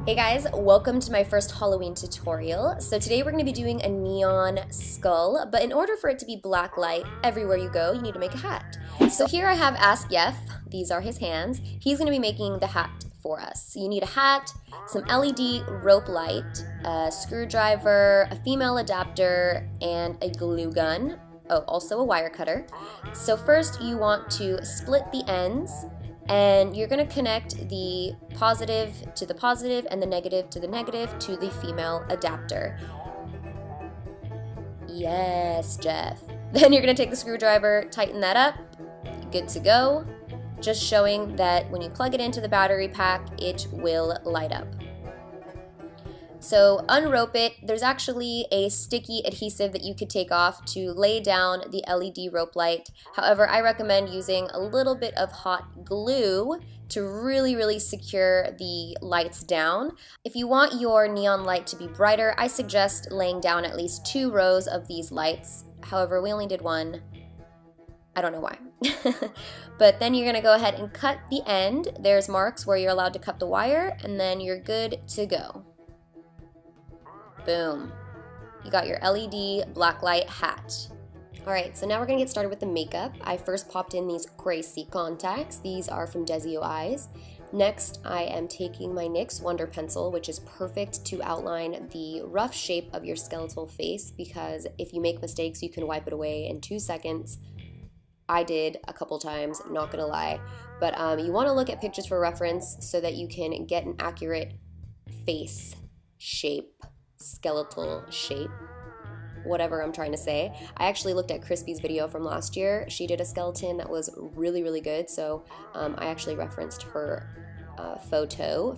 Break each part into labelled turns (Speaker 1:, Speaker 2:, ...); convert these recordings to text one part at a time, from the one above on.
Speaker 1: Hey guys, welcome to my first Halloween tutorial. So today we're going to be doing a neon skull, but in order for it to be black light everywhere you go, you need to make a hat. So here I have Ask Yef, these are his hands. He's going to be making the hat for us. So you need a hat, some LED rope light, a screwdriver, a female adapter, and a glue gun. Oh, also a wire cutter. So first you want to split the ends, and you're going to connect the positive to the positive and the negative to the negative to the female adapter. Yes, Jeff. Then you're going to take the screwdriver, tighten that up, good to go. Just showing that when you plug it into the battery pack, it will light up. So unrope it. There's actually a sticky adhesive that you could take off to lay down the LED rope light. However, I recommend using a little bit of hot glue to really secure the lights down. If you want your neon light to be brighter, I suggest laying down at least 2 rows of these lights. However, we only did 1. I don't know why. But then you're gonna go ahead and cut the end. There's marks where you're allowed to cut the wire, and then you're good to go. Boom. You got your LED blacklight hat. Alright, so now we're going to get started with the makeup. I first popped in these Gracie contacts. These are from Desio Eyes. Next, I am taking my NYX Wonder Pencil, which is perfect to outline the rough shape of your skeletal face, because if you make mistakes, you can wipe it away in 2 seconds. I did a couple times, not gonna lie. But you want to look at pictures for reference so that you can get an accurate face shape. Skeletal shape, whatever I'm trying to say. I actually looked at Crispy's video from last year. She did a skeleton that was really good, so I actually referenced her photo.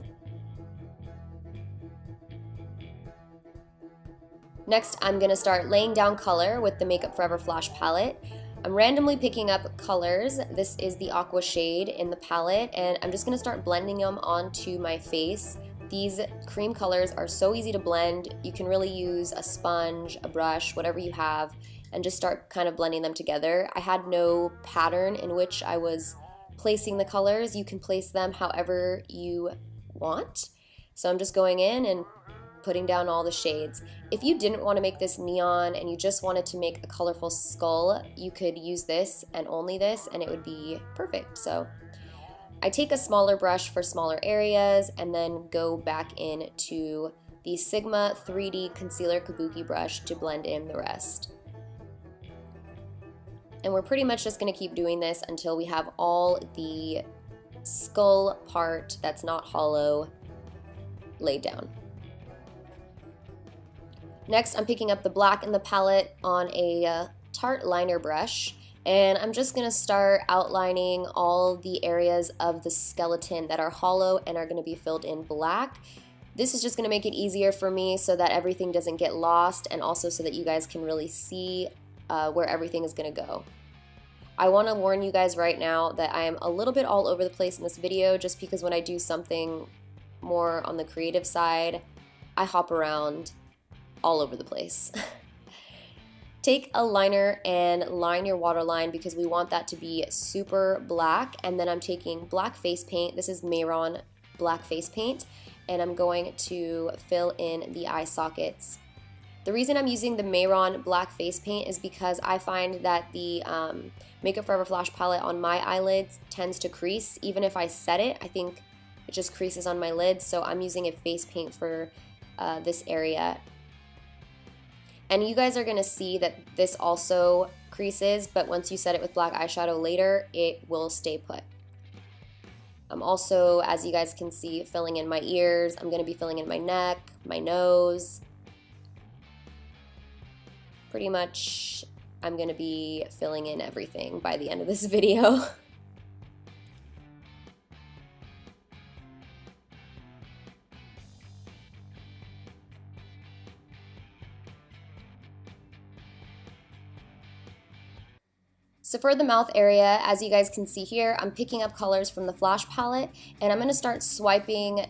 Speaker 1: Next, I'm gonna start laying down color with the Makeup Forever Flash palette. I'm randomly picking up colors. This is the aqua shade in the palette, and I'm just gonna start blending them onto my face. These cream colors are so easy to blend. You can really use a sponge, a brush, whatever you have, and just start kind of blending them together. I had no pattern in which I was placing the colors. You can place them however you want. So I'm just going in and putting down all the shades. If you didn't want to make this neon and you just wanted to make a colorful skull, you could use this and only this, and it would be perfect. So I take a smaller brush for smaller areas and then go back into the Sigma 3D Concealer Kabuki brush to blend in the rest. And we're pretty much just going to keep doing this until we have all the skull part that's not hollow laid down. Next, I'm picking up the black in the palette on a Tarte liner brush. And I'm just going to start outlining all the areas of the skeleton that are hollow and are going to be filled in black. This is just going to make it easier for me so that everything doesn't get lost, and also so that you guys can really see where everything is going to go. I want to warn you guys right now that I am a little bit all over the place in this video, just because when I do something more on the creative side, I hop around all over the place. Take a liner and line your waterline because we want that to be super black. And then I'm taking black face paint. This is Mehron black face paint, and I'm going to fill in the eye sockets. The reason I'm using the Mehron black face paint is because I find that the Makeup Forever Flash palette on my eyelids tends to crease. Even if I set it, I think it just creases on my lids, so I'm using a face paint for this area. And you guys are going to see that this also creases, but once you set it with black eyeshadow later, it will stay put. I'm also, as you guys can see, filling in my ears. I'm going to be filling in my neck, my nose. Pretty much, I'm going to be filling in everything by the end of this video. So for the mouth area, as you guys can see here, I'm picking up colors from the Flash palette, and I'm going to start swiping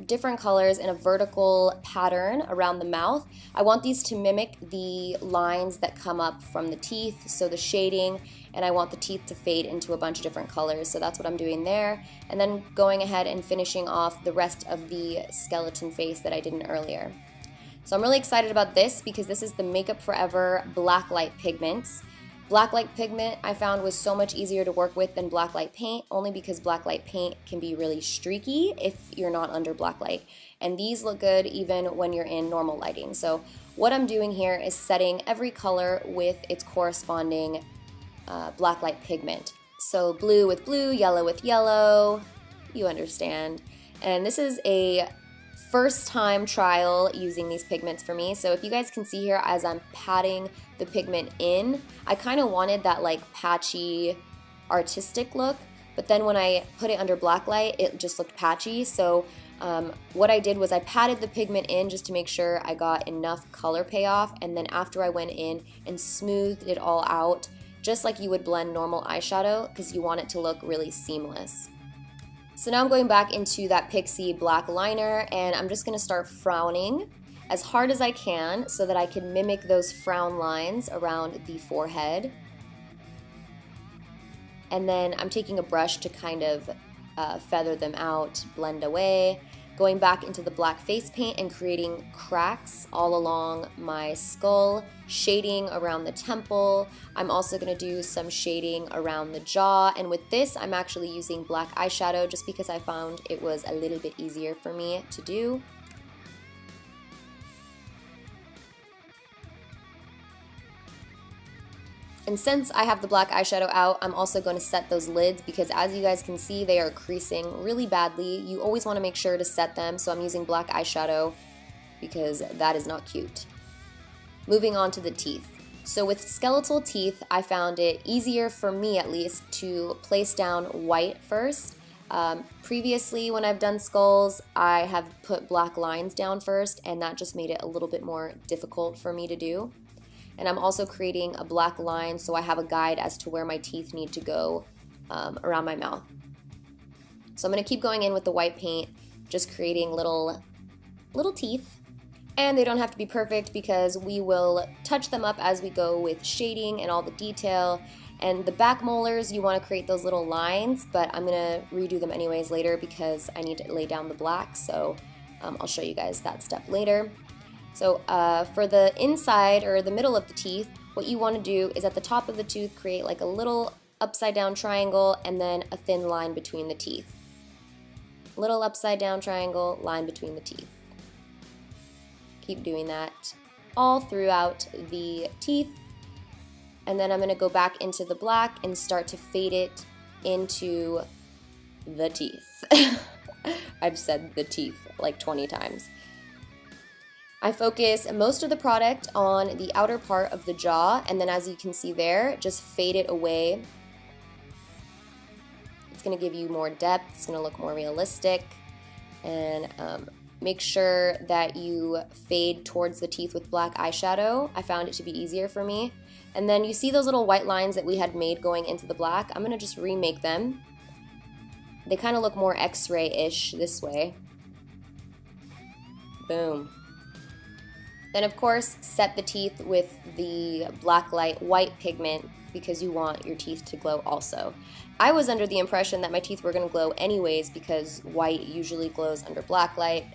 Speaker 1: different colors in a vertical pattern around the mouth. I want these to mimic the lines that come up from the teeth, so the shading, and I want the teeth to fade into a bunch of different colors, so that's what I'm doing there. And then going ahead and finishing off the rest of the skeleton face that I did earlier. So I'm really excited about this because this is the Makeup Forever Blacklight Pigments. Blacklight pigment I found was so much easier to work with than blacklight paint, only because blacklight paint can be really streaky if you're not under blacklight. And these look good even when you're in normal lighting. So what I'm doing here is setting every color with its corresponding blacklight pigment. So blue with blue, yellow with yellow, you understand. And this is a first time trial using these pigments for me. So if you guys can see here as I'm patting the pigment in, I kind of wanted that like patchy artistic look, but then when I put it under blacklight it just looked patchy. So what I did was I patted the pigment in just to make sure I got enough color payoff, and then after I went in and smoothed it all out just like you would blend normal eyeshadow, because you want it to look really seamless. So now I'm going back into that Pixi black liner, and I'm just going to start frowning as hard as I can so that I can mimic those frown lines around the forehead. And then I'm taking a brush to kind of feather them out, blend away. Going back into the black face paint and creating cracks all along my skull, shading around the temple. I'm also going to do some shading around the jaw, and with this I'm actually using black eyeshadow just because I found it was a little bit easier for me to do. And since I have the black eyeshadow out, I'm also going to set those lids because as you guys can see, they are creasing really badly. You always want to make sure to set them, so I'm using black eyeshadow because that is not cute. Moving on to the teeth. So with skeletal teeth, I found it easier for me at least to place down white first. Previously when I've done skulls, I have put black lines down first, and that just made it a little bit more difficult for me to do. And I'm also creating a black line so I have a guide as to where my teeth need to go around my mouth. So I'm going to keep going in with the white paint, just creating little teeth. And they don't have to be perfect because we will touch them up as we go with shading and all the detail. And the back molars, you want to create those little lines, but I'm going to redo them anyways later because I need to lay down the black. So I'll show you guys that step later. So for the inside or the middle of the teeth, what you want to do is at the top of the tooth create like a little upside down triangle and then a thin line between the teeth. Little upside down triangle, line between the teeth. Keep doing that all throughout the teeth. And then I'm going to go back into the black and start to fade it into the teeth. I've said the teeth like 20 times. I focus most of the product on the outer part of the jaw, and then as you can see there, just fade it away. It's going to give you more depth, it's going to look more realistic, and make sure that you fade towards the teeth with black eyeshadow. I found it to be easier for me. And then you see those little white lines that we had made going into the black. I'm going to just remake them. They kind of look more X-ray-ish this way. Boom. Then of course, set the teeth with the Blacklight white pigment because you want your teeth to glow also. I was under the impression that my teeth were going to glow anyways because white usually glows under blacklight.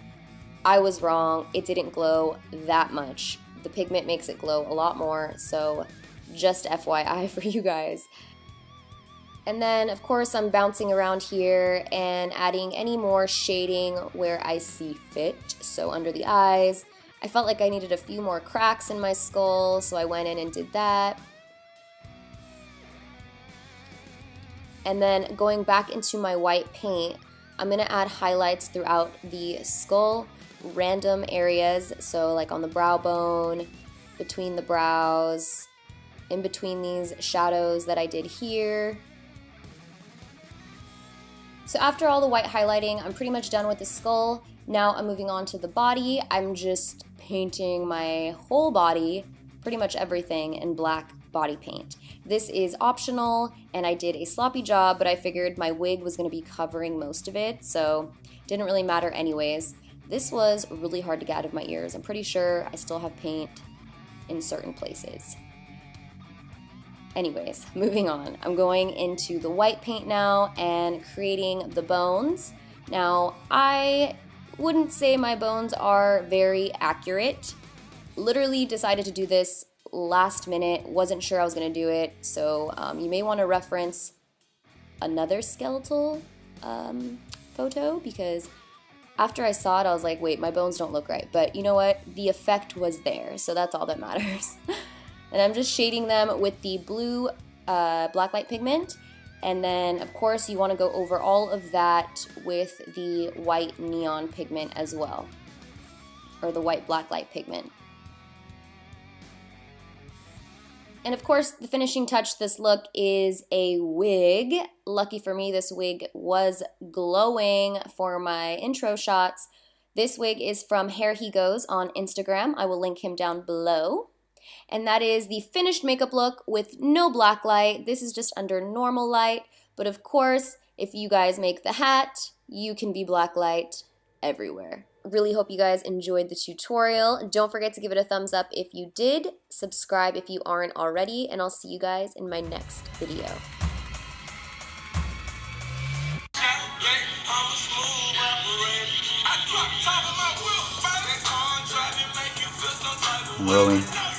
Speaker 1: I was wrong. It didn't glow that much. The pigment makes it glow a lot more, so just FYI for you guys. And then, of course, I'm bouncing around here and adding any more shading where I see fit. So under the eyes, I felt like I needed a few more cracks in my skull, so I went in and did that. And then going back into my white paint, I'm going to add highlights throughout the skull, random areas, so like on the brow bone, between the brows, in between these shadows that I did here. So after all the white highlighting, I'm pretty much done with the skull. Now I'm moving on to the body. I'm just painting my whole body, pretty much everything, in black body paint. This is optional, and I did a sloppy job, but I figured my wig was going to be covering most of it, so it didn't really matter anyways. This was really hard to get out of my ears. I'm pretty sure I still have paint in certain places. Anyways, moving on. I'm going into the white paint now and creating the bones. Now, I wouldn't say my bones are very accurate. Literally decided to do this last minute, wasn't sure I was going to do it, so you may want to reference another skeletal photo, because after I saw it I was like, wait, my bones don't look right, but you know what, the effect was there, so that's all that matters. And I'm just shading them with the blue blacklight pigment, and then of course you want to go over all of that with the white neon pigment as well, or the white blacklight pigment. And of course, the finishing touch to this look is a wig. Lucky for me, this wig was glowing for my intro shots. This wig is from Hair He Goes on Instagram. I will link him down below. And that is the finished makeup look with no black light. This is just under normal light. But of course, if you guys make the hat, you can be black light everywhere. Really hope you guys enjoyed the tutorial. Don't forget to give it a thumbs up if you did. Subscribe if you aren't already, and I'll see you guys in my next video.
Speaker 2: I'm rolling.